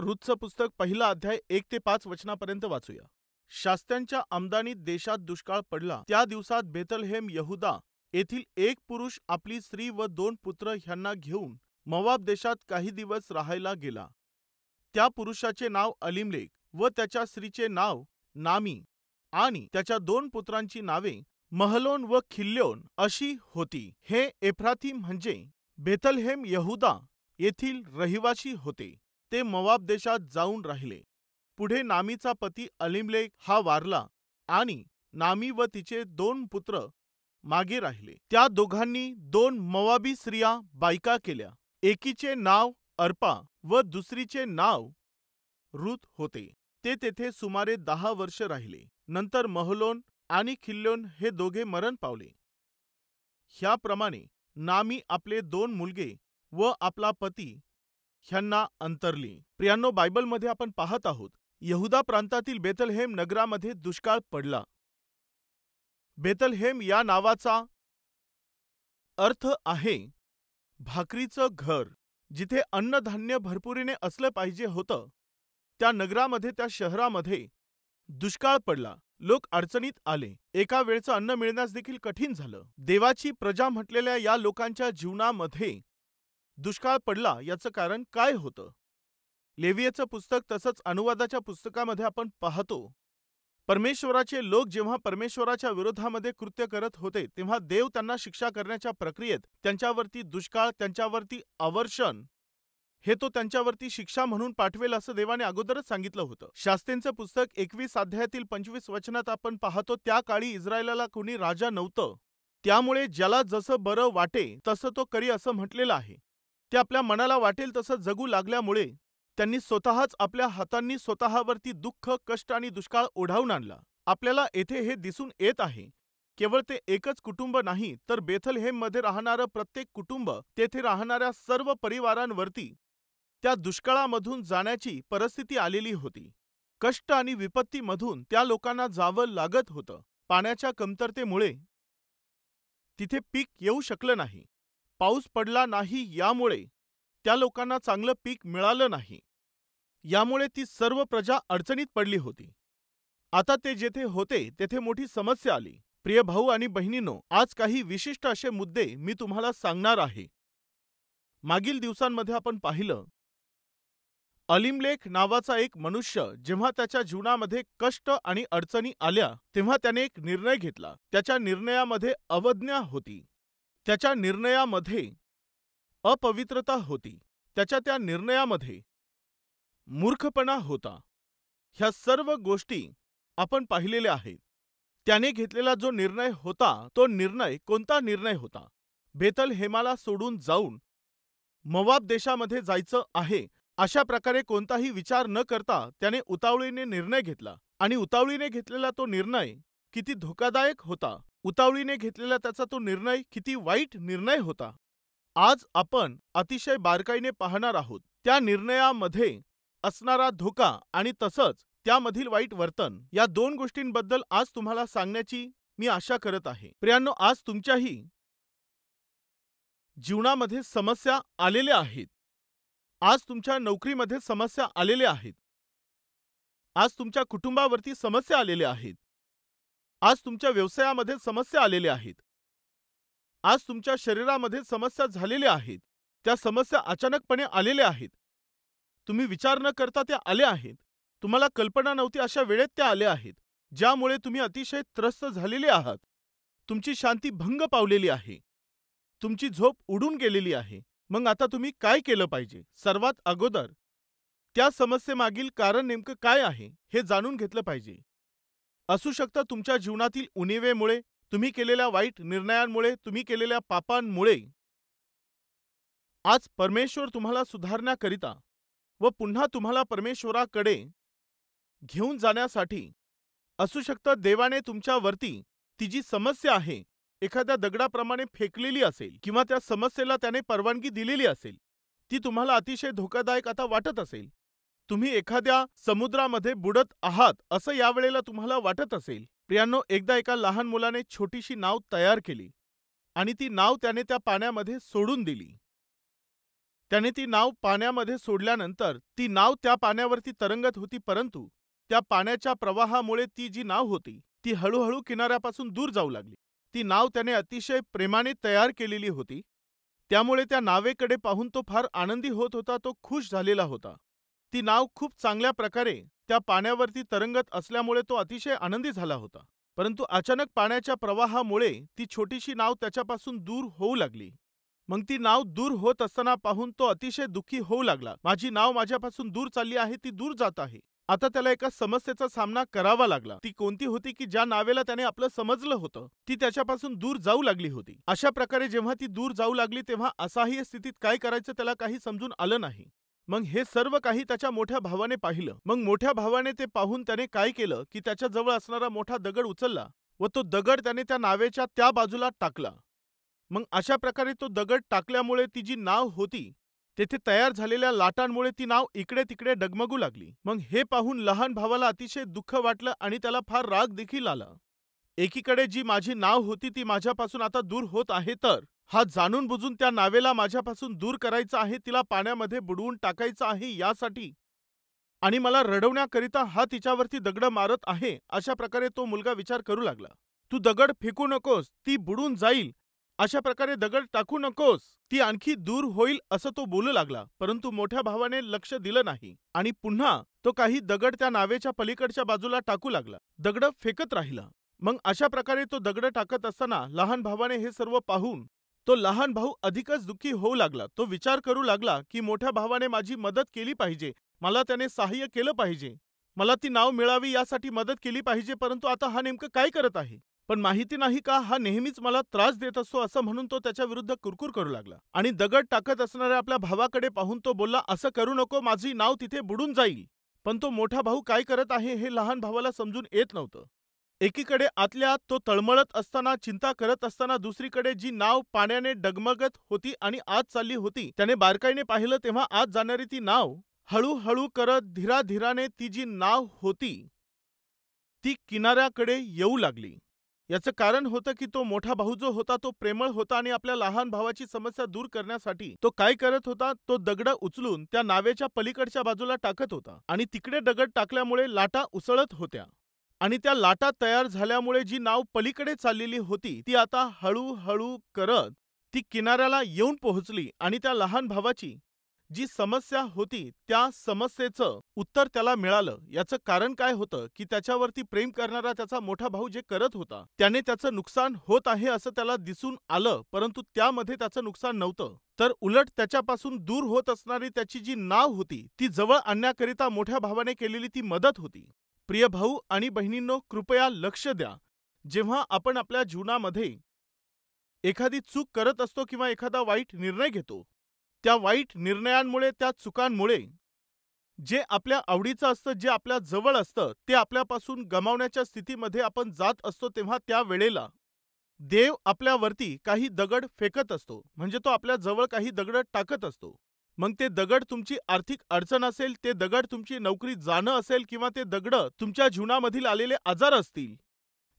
रूथचं पुस्तक पहिला अध्याय 1 ते 5 वचनापर्यंत वाचूया. शास्त्यांच्या आमदानीत देशात दुष्काळ पडला. त्या दिवसात बेथलहेम यहुदा येथील एक पुरुष आपली स्त्री व 2 पुत्र ह्यांना घेऊन मोवाब देशात काही दिवस राहायला गेला. त्या पुरुषाचे नाव अलिमलेक व त्याच्या स्त्रीचे नाव नामी आणि त्याच्या 2 पुत्रांची नावे महलोन व खिल्योन अशी होती. हे एफ्राती म्हणजे बेथलहेम यहुदा येथील रहिवासी होते. ते मोवाब देशात जाऊन राहिले. पुढे नामीचा पती अलिमलेक हा वारला आणि नामी व तिचे 2 पुत्र मागे राहिले. त्या दोघांनी 2 मोवाबी स्त्रिया बायका केल्या. एकीचे नाव अर्पा व दुसरीचे नाव रूथ होते. ते तेथे सुमारे 10 वर्ष राहिले. नंतर महलोन आणि खिल्योन हे दोघे मरण पावले. ह्याप्रमाणे नामी आपले 2 मुलगे व आपला पती ह्यांना अंतरली. प्रियांनो, बायबलमध्ये आपण पाहत आहोत यहुदा प्रांतातील बेथलहेम नगरामध्ये दुष्काळ पडला. बेथलहेम या नावाचा अर्थ आहे भाकरीचं घर. जिथे अन्नधान्य भरपुरीने असलं पाहिजे होतं, त्या नगरामध्ये, त्या शहरामध्ये दुष्काळ पडला. लोक अडचणीत आले. एका वेळचं अन्न मिळण्यास देखील कठीण झालं. देवाची प्रजा म्हटलेल्या या लोकांच्या जीवनामध्ये दुष्काळ पडला. याचं कारण काय होतं? लेवियेचं पुस्तक तसंच अनुवादाच्या पुस्तकामध्ये आपण पाहतो, परमेश्वराचे लोक जेव्हा परमेश्वराच्या विरोधामध्ये कृत्य करत होते, तेव्हा देव त्यांना शिक्षा करण्याच्या प्रक्रियेत त्यांच्यावरती दुष्काळ, त्यांच्यावरती अवर्षण हे तो त्यांच्यावरती शिक्षा म्हणून पाठवेल असं देवाने अगोदरच सांगितलं होतं. शास्त्रींचं पुस्तक 21 अध्यायातील 25 वचनात आपण पाहतो, त्या काळी इस्रायलाला कोणी राजा नव्हतं. त्यामुळे ज्याला जसं बरं वाटे तसं तो करी असं म्हटलेलं आहे. ते आपल्या मनाला वाटेल तसं जगू लागल्यामुळे त्यांनी स्वतःच आपल्या हातांनी स्वतःवरती दुःख, कष्ट आणि दुष्काळ ओढावून आणला. आपल्याला येथे हे दिसून येत आहे, केवळ ते एकच कुटुंब नाही, तर बेथलहेममध्ये राहणारं प्रत्येक कुटुंब, तेथे राहणाऱ्या सर्व परिवारांवरती त्या दुष्काळामधून जाण्याची परिस्थिती आलेली होती. कष्ट आणि विपत्तीमधून त्या लोकांना जावं लागत होतं. पाण्याच्या कमतरतेमुळे तिथे पीक येऊ शकलं नाही. पाऊस पडला नाही, यामुळे त्या लोकांना चांगलं पीक मिळालं नाही. यामुळे ती सर्व प्रजा अडचणीत पडली होती. आता ते जेथे होते तेथे मोठी समस्या आली. प्रिय भाऊ आणि बहिणींनो, आज काही विशिष्ट असे मुद्दे मी तुम्हाला सांगणार आहे. मागील दिवसांमध्ये आपण पाहिलं, अलिमलेक नावाचा एक मनुष्य जेव्हा त्याच्या जीवनामध्ये कष्ट आणि अडचणी आल्या, तेव्हा त्याने एक निर्णय घेतला. त्याच्या निर्णयामध्ये अवज्ञा होती. त्याच्या निर्णयामध्ये अपवित्रता होती. त्याच्या त्या निर्णयामध्ये मूर्खपणा होता. ह्या सर्व गोष्टी आपण पाहिलेल्या आहेत. त्याने घेतलेला जो निर्णय होता, तो निर्णय कोणता निर्णय होता? बेथलहेमाला सोडून जाऊन मोवाब देशामध्ये जायचं आहे, अशा प्रकारे कोणताही विचार न करता त्याने उतावळीने निर्णय घेतला. आणि उतावळीने घेतलेला तो निर्णय किती धोकादायक होता. उतावळीने घेतलेला त्याचा तो निर्णय किती वाईट निर्णय होता. आज आपण अतिशय बारकाईने पाहणार आहोत त्या निर्णयामध्ये असणारा धोका आणि तसंच त्यामधील वाईट वर्तन. या 2 गोष्टींबद्दल आज तुम्हाला सांगण्याची मी आशा करत आहे. प्रियांनो, आज तुमच्याही जीवनामध्ये समस्या आलेल्या आहेत. आज तुमच्या नोकरीमध्ये समस्या आलेल्या आहेत. आज तुमच्या कुटुंबावरती समस्या आलेल्या आहेत. आज तुमच्या व्यवसायामध्ये समस्या आलेल्या आहेत. आज तुमच्या शरीरामध्ये समस्या झालेल्या आहेत. त्या समस्या अचानकपणे आलेल्या आहेत. तुम्ही विचार न करता त्या आल्या आहेत. तुम्हाला कल्पना नव्हती अशा वेळेत त्या आल्या आहेत, ज्यामुळे तुम्ही अतिशय त्रस्त झालेले आहात. तुमची शांती भंग पावलेली आहे. तुमची झोप उडून गेलेली आहे. मग आता तुम्ही काय केलं पाहिजे? सर्वात अगोदर त्या समस्येमागील कारण नेमकं काय आहे हे जाणून घेतलं पाहिजे. असू शकतं तुमच्या जीवनातील उणिवेमुळे, तुम्ही केलेल्या वाईट निर्णयांमुळे, तुम्ही केलेल्या पापांमुळे आज परमेश्वर तुम्हाला सुधारण्याकरिता व पुन्हा तुम्हाला परमेश्वराकडे घेऊन जाण्यासाठी, असू शकतं देवाने तुमच्यावरती ती जी समस्या आहे एखाद्या दगडाप्रमाणे फेकलेली असेल, किंवा त्या समस्येला त्याने परवानगी दिलेली असेल. ती तुम्हाला अतिशय धोकादायक आता वाटत असेल. तुम्ही एखाद्या समुद्रामध्ये बुडत आहात असं यावेळेला तुम्हाला वाटत असेल. प्रियांनो, एकदा एका लहान मुलाने छोटीशी नाव तयार केली आणि ती नाव त्याने त्या पाण्यामध्ये सोडून दिली. त्याने ती नाव पाण्यामध्ये सोडल्यानंतर ती नाव त्या पाण्यावरती तरंगत होती, परंतु त्या पाण्याच्या प्रवाहामुळे ती जी नाव होती ती हळूहळू किनाऱ्यापासून दूर जाऊ लागली. ती नाव त्याने अतिशय प्रेमाने तयार केलेली होती. त्यामुळे त्या नावेकडे पाहून तो फार आनंदी होत होता, तो खुश झालेला होता. ती नाव खूप चांगल्या प्रकारे त्या पाण्यावरती तरंगत असल्यामुळे तो अतिशय आनंदी झाला होता. परंतु अचानक पाण्याच्या प्रवाहामुळे ती छोटीशी नाव त्याच्यापासून दूर होऊ लागली. मग ती नाव दूर होत असताना पाहून तो अतिशय दुःखी होऊ लागला. माझी नाव माझ्यापासून दूर चालली आहे, ती दूर जात आहे. आता त्याला एका समस्येचा सामना करावा लागला. ती कोणती होती की ज्या नावेला त्याने आपलं समजलं होतं ती त्याच्यापासून दूर जाऊ लागली होती. अशा प्रकारे जेव्हा ती दूर जाऊ लागली तेव्हा असहाय्य स्थितीत काय करायचं त्याला काही समजून आलं नाही. मग हे सर्व काही त्याच्या मोठ्या भावाने पाहिलं. मग मोठ्या भावाने ते पाहून त्याने काय केलं की त्याच्या जवळ असणारा मोठा दगड उचलला व तो दगड त्याने त्या नावेच्या त्या बाजूला टाकला. मग अशा प्रकारे तो दगड टाकल्यामुळे ती जी नाव होती तेथे तयार झालेल्या लाटांमुळे ती नाव इकडे तिकडे डगमगू लागली. मग हे पाहून लहान भावाला अतिशय दुःख वाटलं आणि त्याला फार राग देखील आला. एकीकडे जी माझी नाव होती ती माझ्यापासून आता दूर होत आहे, तर हा जाणून बुजून त्या नावेला माझ्यापासून दूर करायचा आहे, तिला पाण्यामध्ये बुडवून टाकायचं आहे यासाठी, आणि मला रडवण्याकरिता हा तिच्यावरती दगड मारत आहे. अशा प्रकारे तो मुलगा विचार करू लागला. तू दगड फेकू नकोस, ती बुडून जाईल. अशा प्रकारे दगड टाकू नकोस, ती आणखी दूर होईल, असं तो बोलू लागला. परंतु मोठ्या भावाने लक्ष दिलं नाही आणि पुन्हा तो काही दगड त्या नावेच्या पलीकडच्या बाजूला टाकू लागला. दगड फेकत राहिला. मग अशा प्रकारे तो दगड टाकत असताना लहान भावाने हे सर्व पाहून तो लहान भाऊ अधिकच दुःखी होऊ लागला. तो विचार करू लागला की मोठ्या भावाने माझी मदत केली पाहिजे, मला त्याने सहाय्य केलं पाहिजे, मला ती नाव मिळावी यासाठी मदत केली पाहिजे. परंतु आता हा नेमकं काय करत आहे? पण माहिती नाही का हा नेहमीच मला त्रास देत असतो, असं म्हणून तो त्याच्या विरुद्ध कुरकुर करू लागला. आणि दगड टाकत असणाऱ्या आपल्या भावाकडे पाहून तो बोलला, असं करू नको, माझी नाव तिथे बुडून जाईल. पण तो मोठा भाऊ काय करत आहे हे लहान भावाला समजून येत नव्हतं. एकीकडे आतल्या आत तो तळमळत असताना, चिंता करत असताना, दुसरीकडे जी नाव पाण्याने डगमगत होती आणि आत चालली होती, त्याने बारकाईने पाहिलं तेव्हा आत जाणारी ती नाव हळूहळू करत धीराधीराने ती जी नाव होती ती किनाऱ्याकडे येऊ लागली. याचं कारण होतं की तो मोठा भाऊ जो होता तो प्रेमळ होता आणि आपल्या लहान भावाची समस्या दूर करण्यासाठी तो काय करत होता, तो दगड उचलून त्या नावेच्या पलीकडच्या बाजूला टाकत होता. आणि तिकडे दगड टाकल्यामुळे लाटा उसळत होत्या आणि त्या लाटा तयार झाल्यामुळे जी नाव पलीकडे चाललेली होती ती आता हळूहळू करत ती किनाऱ्याला येऊन पोहोचली. आणि त्या लहान भावाची जी समस्या होती त्या समस्येचं उत्तर त्याला मिळालं. याचं कारण काय होतं की त्याच्यावरती प्रेम करणारा त्याचा मोठा भाऊ जे करत होता त्याने त्याचं नुकसान होत आहे असं त्याला दिसून आलं, परंतु त्यामध्ये त्याचं नुकसान नव्हतं, तर उलट त्याच्यापासून दूर होत असणारी त्याची जी नाव होती ती जवळ आणण्याकरिता मोठ्या भावाने केलेली ती मदत होती. प्रिय भाऊ आणि बहिणींनो, कृपया लक्ष द्या. जेव्हा आपण आपल्या जीवनामध्ये एखादी चूक करत असतो किंवा एखादा वाईट निर्णय घेतो, त्या वाईट निर्णयांमुळे, त्या चुकांमुळे जे आपल्या आवडीचं असतं, जे आपल्या जवळ असतं, ते आपल्यापासून गमावण्याच्या स्थितीमध्ये आपण जात असतो, तेव्हा त्या वेळेला देव आपल्यावरती काही दगड फेकत असतो. म्हणजे तो आपल्या जवळ काही दगड टाकत असतो. मग ते दगड तुमची आर्थिक अडचण असेल, ते दगड तुमची नोकरी जाणं असेल, किंवा ते दगड तुमच्या जीवनामधील आलेले आजार असतील,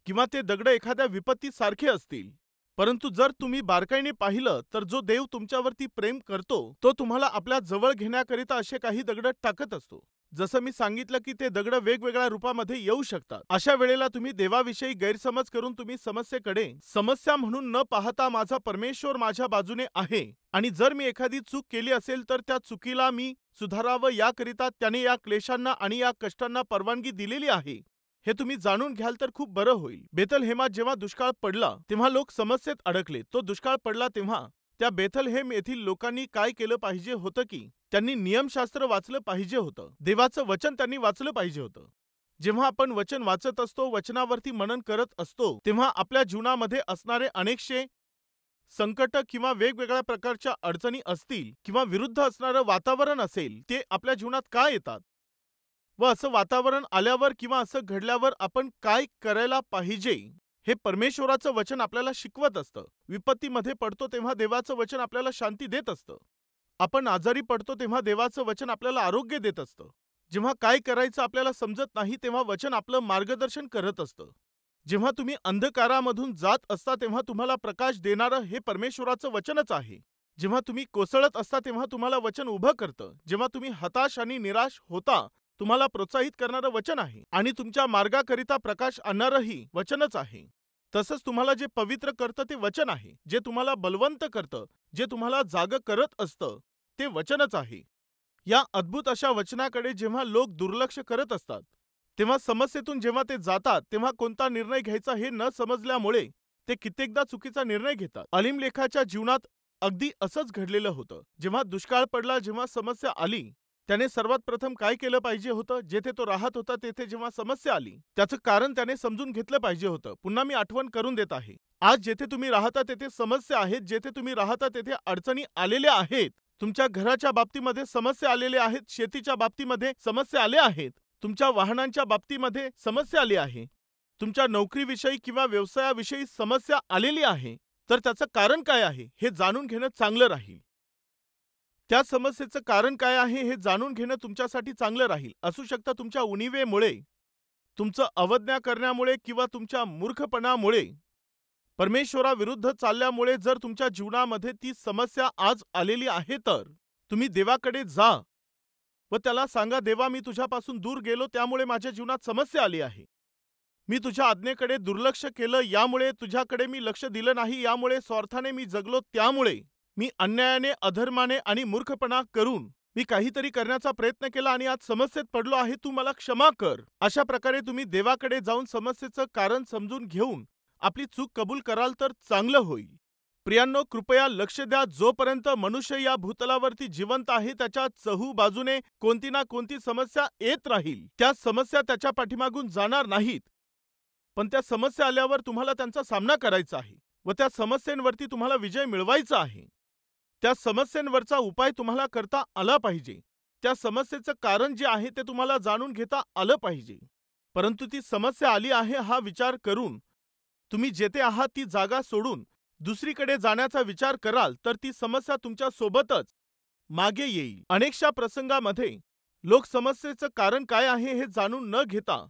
किंवा ते दगड एखाद्या विपत्तीसारखे असतील. परंतु जर तुम्ही बारकाईने पाहिलं तर जो देव तुमच्यावरती प्रेम करतो तो तुम्हाला आपल्या जवळ घेण्याकरिता असे काही दगड टाकत असतो. जसं मी सांगितलं की ते दगड वेगवेगळ्या रूपामध्ये येऊ शकतात. अशा वेळेला तुम्ही देवाविषयी गैरसमज करून तुम्ही समस्येकडे समस्या म्हणून न पाहता माझा परमेश्वर माझ्या बाजूने आहे आणि जर मी एखादी चूक केली असेल तर त्या चुकीला मी सुधारावं याकरिता त्याने या क्लेशांना आणि या कष्टांना परवानगी दिलेली आहे, हे तुम्ही जाणून घ्याल तर खूप बरं होईल. बेथलहेमात जेव्हा दुष्काळ पडला तेव्हा लोक समस्येत अडकले. तो दुष्काळ पडला तेव्हा त्या बेथलहेम येथील लोकांनी काय केलं पाहिजे होतं की त्यांनी नियमशास्त्र वाचलं पाहिजे होतं, देवाचं वचन त्यांनी वाचलं पाहिजे होतं. जेव्हा आपण वचन वाचत असतो, वचनावरती मनन करत असतो, तेव्हा आपल्या जीवनामध्ये असणारे अनेकशे संकट किंवा वेगवेगळ्या प्रकारच्या अडचणी असतील किंवा विरुद्ध असणारं वातावरण असेल, ते आपल्या जीवनात का येतात व असं वातावरण आल्यावर किंवा असं घडल्यावर आपण काय करायला पाहिजे हे परमेश्वराचं वचन आपल्याला शिकवत असतं. विपत्तीमध्ये पडतो तेव्हा देवाचं वचन आपल्याला शांती देत असतं. आपण आजारी पडतो तेव्हा देवाचं वचन आपल्याला आरोग्य देत असतं. जेव्हा काय करायचं आपल्याला समजत नाही तेव्हा वचन आपलं मार्गदर्शन करत असतं. जेव्हा तुम्ही अंधकारामधून जात असता तेव्हा तुम्हाला प्रकाश देणारं हे परमेश्वराचं वचनच आहे. जेव्हा तुम्ही कोसळत असता तेव्हा तुम्हाला वचन उभं करतं. जेव्हा तुम्ही हताश आणि निराश होता, तुम्हाला प्रोत्साहित करणारं वचन आहे आणि तुमच्या मार्गाकरिता प्रकाश आणणारंही वचनच आहे. तसंच तुम्हाला जे पवित्र करतं ते वचन आहे. जे तुम्हाला बलवंत करतं, जे तुम्हाला जागं करत असतं, ते वचनच आहे. या अद्भुत अशा वचनाकडे जेव्हा लोक दुर्लक्ष करत असतात, तेव्हा समस्येतून जेव्हा ते जातात, तेव्हा कोणता निर्णय घ्यायचा हे न समजल्यामुळे ते कित्येकदा चुकीचा निर्णय घेतात. अलीमलेखाच्या जीवनात अगदी असंच घडलेलं होतं. जेव्हा दुष्काळ पडला, जेव्हा समस्या आली, त्याने सर्वात प्रथम काय केलं पाहिजे होतं? जेथे तो राहत होता तेथे जेव्हा समस्या आली, त्याचं कारण त्याने समजून घेतलं पाहिजे होतं. पुन्हा मी आठवण करून देत आहे. आज जेथे तुम्ही राहता तेथे समस्या आहेत, जेथे तुम्ही राहता तेथे अडचणी आलेल्या आहेत. तुमच्या घराच्या बाबतीमध्ये समस्या आलेल्या आहेत, शेतीच्या बाबतीमध्ये समस्या आल्या आहेत, तुमच्या वाहनांच्या बाबतीमध्ये समस्या आली आहे, तुमच्या नोकरीविषयी किंवा व्यवसायाविषयी समस्या आलेली आहे. तर त्याचं कारण काय आहे हे जाणून घेणं चांगलं राहील. त्या समस्येचं कारण काय आहे हे जाणून घेणं तुमच्यासाठी चांगलं राहील. असू शकतं तुमच्या उणिवेमुळे, तुमचं अवज्ञा करण्यामुळे किंवा तुमच्या मूर्खपणामुळे, परमेश्वराविरुद्ध चालल्यामुळे जर तुमच्या जीवनामध्ये ती समस्या आज आलेली आहे, तर तुम्ही देवाकडे जा व त्याला सांगा, देवा मी तुझ्यापासून दूर गेलो, त्यामुळे माझ्या जीवनात समस्या आली आहे. मी तुझ्या आज्ञेकडे दुर्लक्ष केलं, यामुळे तुझ्याकडे मी लक्ष दिलं नाही, यामुळे स्वार्थाने मी जगलो, त्यामुळे मी अन्यायाने, अधर्माने आणि मूर्खपणा करून मी काहीतरी करण्याचा प्रयत्न केला आणि आज समस्येत पडलो आहे, तू मला क्षमा कर. अशा प्रकारे तुम्ही देवाकडे जाऊन समस्येचं कारण समजून घेऊन आपली चूक कबूल कराल तर चांगलं होईल. प्रियांनो, कृपया लक्ष द्या. जोपर्यंत मनुष्य या भूतलावरती जिवंत आहे, त्याच्या चहूबाजूने कोणती ना कोणती समस्या येत राहील. त्या समस्या त्याच्या पाठीमागून जाणार नाहीत, पण त्या समस्या आल्यावर तुम्हाला त्यांचा सामना करायचा आहे व त्या समस्यांवरती तुम्हाला विजय मिळवायचा आहे. त्या समस्यांवरचा उपाय तुम्हाला करता आला पाहिजे. त्या समस्येचं कारण जे आहे ते तुम्हाला जाणून घेता आलं पाहिजे. परंतु ती समस्या आली आहे हा विचार करून तुम्ही जेथे आहात ती जागा सोडून दुसरीकडे जाण्याचा विचार कराल, तर ती समस्या तुमच्या सोबतच मागे येईल. अनेकशा प्रसंगामध्ये लोक समस्येचं कारण काय आहे हे जाणून न घेता,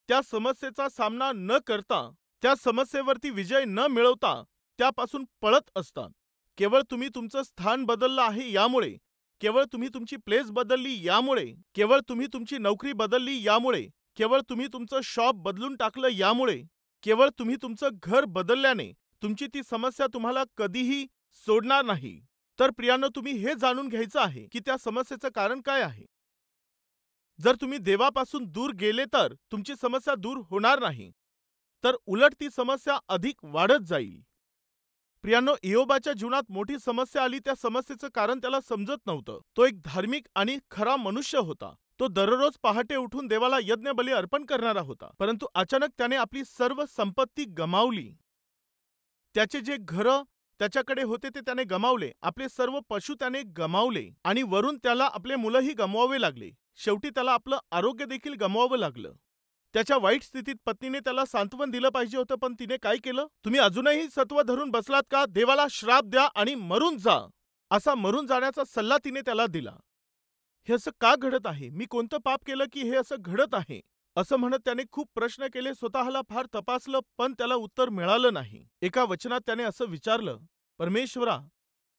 त्या समस्येचा सामना न करता, त्या समस्येवरती विजय न मिळवता त्यापासून पळत असतात. केवळ तुम्ही तुमचं स्थान बदललं आहे यामुळे, केवळ तुम्ही तुमची प्लेस बदलली यामुळे, केवळ तुम्ही तुमची नोकरी बदलली यामुळे, केवळ तुम्ही तुमचं शॉप बदलून टाकलं यामुळे, केवळ तुम्ही तुमचं घर बदलल्याने तुमची ती समस्या तुम्हाला कधीही सोडणार नाही. तर प्रियांनो, तुम्ही हे जाणून घ्यायचं आहे की त्या समस्येचं कारण काय आहे. जर तुम्ही देवापासून दूर गेले तर तुमची समस्या दूर होणार नाही, तर उलट ती समस्या अधिक वाढत जाईल. प्रियांनो, इयोबाच्या जीवनात मोठी समस्या आली. त्या समस्येचं कारण त्याला समजत नव्हतं. तो एक धार्मिक आणि खरा मनुष्य होता. तो दररोज पहाटे उठून देवाला यज्ञबली अर्पण करणारा होता. परंतु अचानक त्याने आपली सर्व संपत्ती गमावली. त्याचे जे घरं त्याच्याकडे होते ते त्याने गमावले, आपले सर्व पशु त्याने गमावले आणि वरून त्याला आपले मुलंही गमवावे लागले. शेवटी त्याला आपलं आरोग्य देखील गमवावं लागलं. त्याच्या वाईट स्थितीत पत्नीने त्याला सांत्वन दिलं पाहिजे होतं, पण तिने काय केलं? तुम्ही अजूनही सत्व धरून बसलात का? देवाला श्राप द्या आणि मरून जा, असा मरून जाण्याचा सल्ला तिने त्याला दिला. हे असं का घडत आहे? मी कोणतं पाप केलं की हे असं घडत आहे? असं म्हणत त्याने खूप प्रश्न केले, स्वतःला फार तपासलं, पण त्याला उत्तर मिळालं नाही. एका वचनात त्याने असं विचारलं, परमेश्वरा,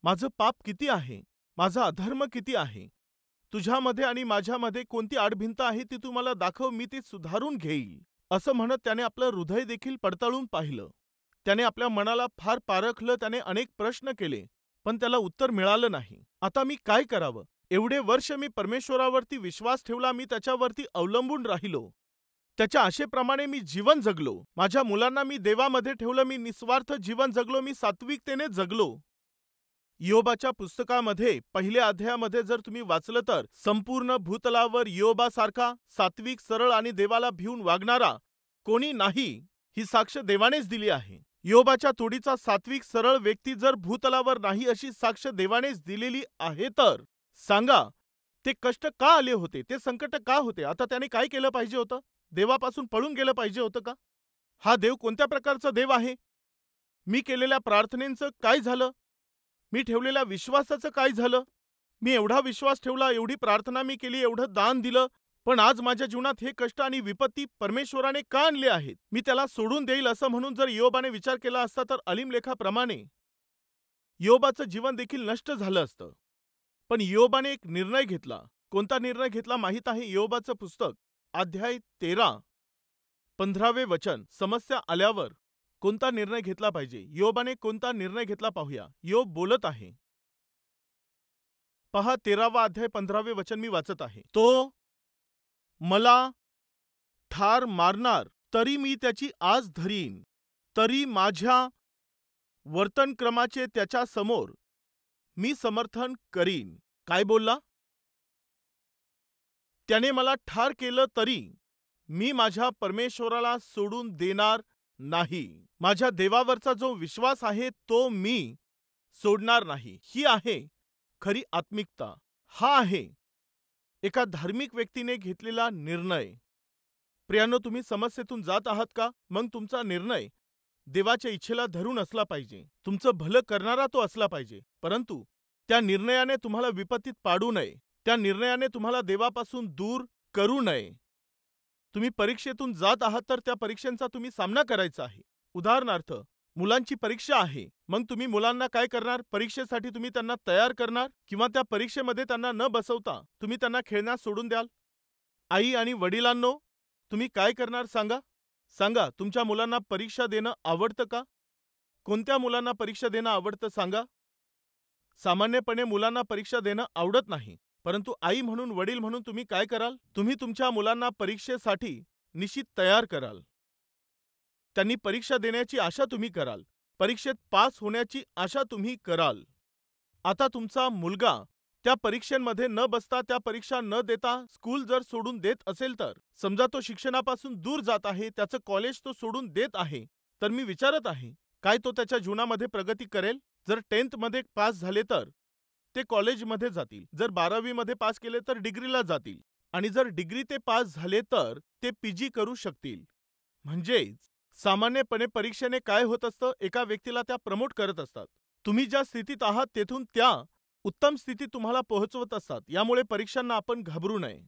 माझं पाप किती आहे? माझा अधर्म किती आहे? तुझ्यामध्ये आणि माझ्यामध्ये कोणती आडभिंत आहे ती तू मला दाखव, मी ती सुधारून घेईल. असं म्हणत त्याने आपलं हृदय देखील पडताळून पाहिलं. त्याने आपल्या मनाला फार पारखलं. त्याने अनेक प्रश्न केले, पण त्याला उत्तर मिळालं नाही. आता मी काय करावं? एवढे वर्ष मी परमेश्वरावरती विश्वास ठेवला, मी त्याच्यावरती अवलंबून राहिलो, त्याच्या आशेप्रमाणे मी जीवन जगलो, माझ्या मुलांना मी देवामध्ये ठेवलं, मी निस्वार्थ जीवन जगलो, मी सात्विकतेने जगलो. इयोबाच्या पुस्तकामध्ये पहिल्या अध्यायामध्ये जर तुम्ही वाचलं तर संपूर्ण भूतलावर इयोबासारखा सात्विक, सरळ आणि देवाला भिवून वागणारा कोणी नाही, ही साक्ष देवानेच दिली आहे. इयोबाच्या तोडीचा सात्विक, सरळ व्यक्ती जर भूतलावर नाही अशी साक्ष देवानेच दिलेली आहे, तर सांगा ते कष्ट का आले होते, ते संकट का होते? आता त्याने काय केलं पाहिजे होतं? देवापासून पळून गेलं पाहिजे होतं का? हा देव कोणत्या प्रकारचा देव आहे? मी केलेल्या प्रार्थनेचं काय झालं? मी ठेवलेल्या विश्वासाचं काय झालं? मी एवढा विश्वास ठेवला, एवढी प्रार्थना मी केली, एवढं दान दिलं, पण आज माझ्या जीवनात हे कष्ट आणि विपत्ती परमेश्वराने का आणले आहेत? मी त्याला सोडून देईल असं म्हणून जर इयोबाने विचार केला असता, तर अलीमलेखाप्रमाणे योबाचं जीवन देखील नष्ट झालं असतं. पण योबाने एक निर्णय घेतला. कोणता निर्णय घेतला माहीत आहे? योबाचं पुस्तक अध्याय 13 15वे वचन. समस्या आल्यावर कोणता निर्णय घेतला पाहिजे? योबाने कोणता निर्णय घेतला पाहूया. योब बोलत आहे. पहा 13वा अध्याय 15वे वचन मी वाचत आहे. तो मला ठार मारणार तरी मी त्याची आस धरीन, तरी माझ्या वर्तनक्रमाचे त्याच्या समोर मी समर्थन करीन. काय बोलला? त्याने मला ठार केलं तरी मी माझ्या परमेश्वराला सोडून देणार नाही. माझ्या देवावरचा जो विश्वास आहे तो मी सोडणार नाही. ही आहे खरी आत्मिकता. हा आहे एका धार्मिक व्यक्तीने घेतलेला निर्णय. प्रियांनो, तुम्ही समस्येतून जात आहात का? मग तुमचा निर्णय देवाच्या इच्छेला धरून असला पाहिजे. तुमचं भलं करणारा तो असला पाहिजे. परंतु त्या निर्णयाने तुम्हाला विपत्तीत पाडू नये. त्या निर्णयाने तुम्हाला देवापासून दूर करू नये. तुम्ही परीक्षेतून जात आहात तर त्या परीक्षांचा तुम्ही सामना करायचा आहे. उदाहरणार्थ, मुलांची परीक्षा आहे. मग तुम्ही मुलांना काय करणार? परीक्षेसाठी तुम्ही त्यांना तयार करणार, किंवा त्या परीक्षेमध्ये त्यांना न बसवता तुम्ही त्यांना खेळण्यास सोडून द्याल? आई आणि वडिलांनो, तुम्ही काय करणार सांगा? सांगा, तुमच्या मुलांना परीक्षा देणं आवडतं का? कोणत्या मुलांना परीक्षा देणं आवडतं सांगा? सामान्यपणे मुलांना परीक्षा देणं आवडत नाही. परंतु आई म्हणून, वडील म्हणून तुम्ही काय कराल? तुम्ही तुमच्या मुलांना परीक्षेसाठी निश्चित तयार कराल. त्यांनी परीक्षा देण्याची आशा तुम्ही कराल. परीक्षेत पास होण्याची आशा तुम्ही कराल. आता तुमचा मुलगा त्या परीक्षांमध्ये न बसता, त्या परीक्षा न देता स्कूल जर सोडून देत असेल तर, समजा तो शिक्षणापासून दूर जात आहे, त्याचं कॉलेज तो सोडून देत आहे, तर मी विचारत आहे, काय तो त्याच्या जीवनामध्ये प्रगती करेल? जर 10th मध्ये पास झाले तर ते कॉलेजमध्ये जातील. जर 12वी मध्ये पास केले तर डिग्रीला जातील. आणि जर डिग्री ते पास झाले तर ते पीजी करू शकतील. म्हणजेच सामान्यपणे परीक्षेने काय होत असतं? एका व्यक्तीला त्या प्रमोट करत असतात. तुम्ही ज्या स्थितीत आहात तेथून त्या उत्तम स्थितीत तुम्हाला पोहोचवत असतात. यामुळे परीक्षांना आपण घाबरू नये.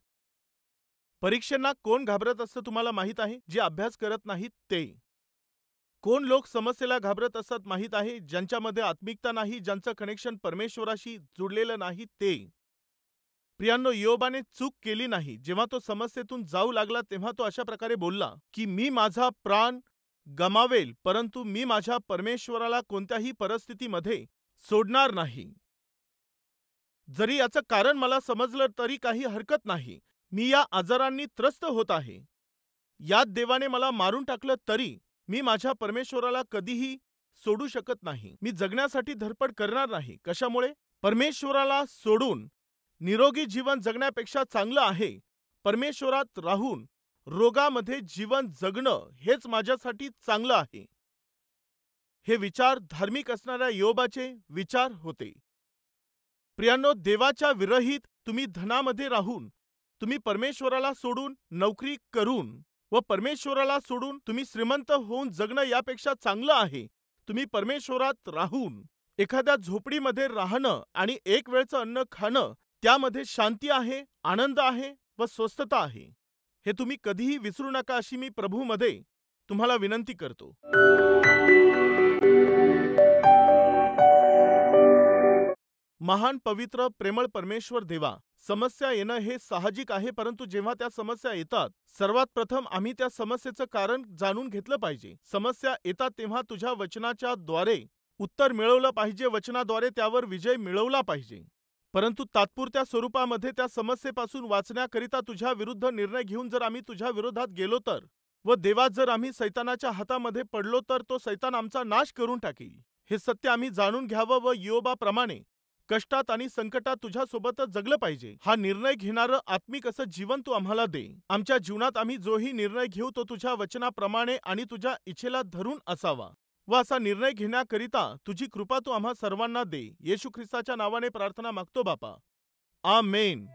परीक्षांना कोण घाबरत असतं तुम्हाला माहीत आहे? जे अभ्यास करत नाहीत ते. कोण लोक समस्येला घाबरत असतात माहीत आहे? ज्यांच्यामध्ये आत्मिकता नाही, ज्यांचं कनेक्शन परमेश्वराशी जुडलेलं नाही ते. प्रियांनो, योबाने चूक केली नाही. जेव्हा तो समस्येतून जाऊ लागला तेव्हा तो अशा प्रकारे बोलला की मी माझा प्राण गमावेल, परंतु मी माझ्या परमेश्वराला कोणत्याही परिस्थितीमध्ये सोडणार नाही. जरी याचं कारण मला समजलं तरी काही हरकत नाही. मी या आजारांनी त्रस्त होत आहे. यात देवाने मला मारून टाकलं तरी मी माझ्या परमेश्वराला कधीही सोडू शकत नाही. मी जगण्यासाठी धडपड करणार नाही. कशामुळे? परमेश्वराला सोडून निरोगी जीवन जगण्यापेक्षा चांगलं आहे परमेश्वरात राहून रोगामध्ये जीवन जगणं. हेच माझ्यासाठी चांगलं आहे. हे विचार धार्मिक असणाऱ्या योबाचे विचार होते. प्रियांनो, देवाच्या विरहित तुम्ही धनामध्ये राहून, तुम्ही परमेश्वराला सोडून नोकरी करून व परमेश्वराला सोडून तुम्ही श्रीमंत होऊन जगणं यापेक्षा चांगलं आहे तुम्ही परमेश्वरात राहून एखाद्या झोपडीमध्ये राहणं आणि एक वेळचं अन्न खाणं. त्यामध्ये शांती आहे, आनंद आहे व स्वस्थता आहे. हे तुम्ही कधीही विसरू नका, अशी मी प्रभूमध्ये तुम्हाला विनंती करतो. महान, पवित्र, प्रेमळ परमेश्वर देवा, समस्या येणं हे साहजिक आहे. परंतु जेव्हा त्या समस्या येतात, सर्वात प्रथम आम्ही त्या समस्येचं कारण जाणून घेतलं पाहिजे. समस्या येतात तेव्हा तुझ्या वचनाच्या द्वारे उत्तर मिळवलं पाहिजे. वचनाद्वारे त्यावर विजय मिळवला पाहिजे. परंतु तात्पुरत्या स्वरूपामध्ये त्या समस्येपासून वाचण्याकरिता तुझ्या विरुद्ध निर्णय घेऊन जर आम्ही तुझ्या विरोधात गेलो तर व देवा, जर आम्ही सैतानाच्या हातामध्ये पडलो तर तो सैतान आमचा नाश करून टाकील. हे सत्य आम्ही जाणून घ्यावं व योबाप्रमाणे कष्टात आणि संकटात तुझ्यासोबतच जगलं पाहिजे. हा निर्णय घेणारं आत्मिक असं जीवन तू आम्हाला दे. आमच्या जीवनात आम्ही जोही निर्णय घेऊ तो तुझ्या वचनाप्रमाणे आणि तुझ्या इच्छेला धरून असावा व असा निर्णय घेण्याकरिता तुझी कृपा तू आम्हा सर्वांना दे. येशू ख्रिस्ताच्या नावाने प्रार्थना मागतो बापा. आमेन.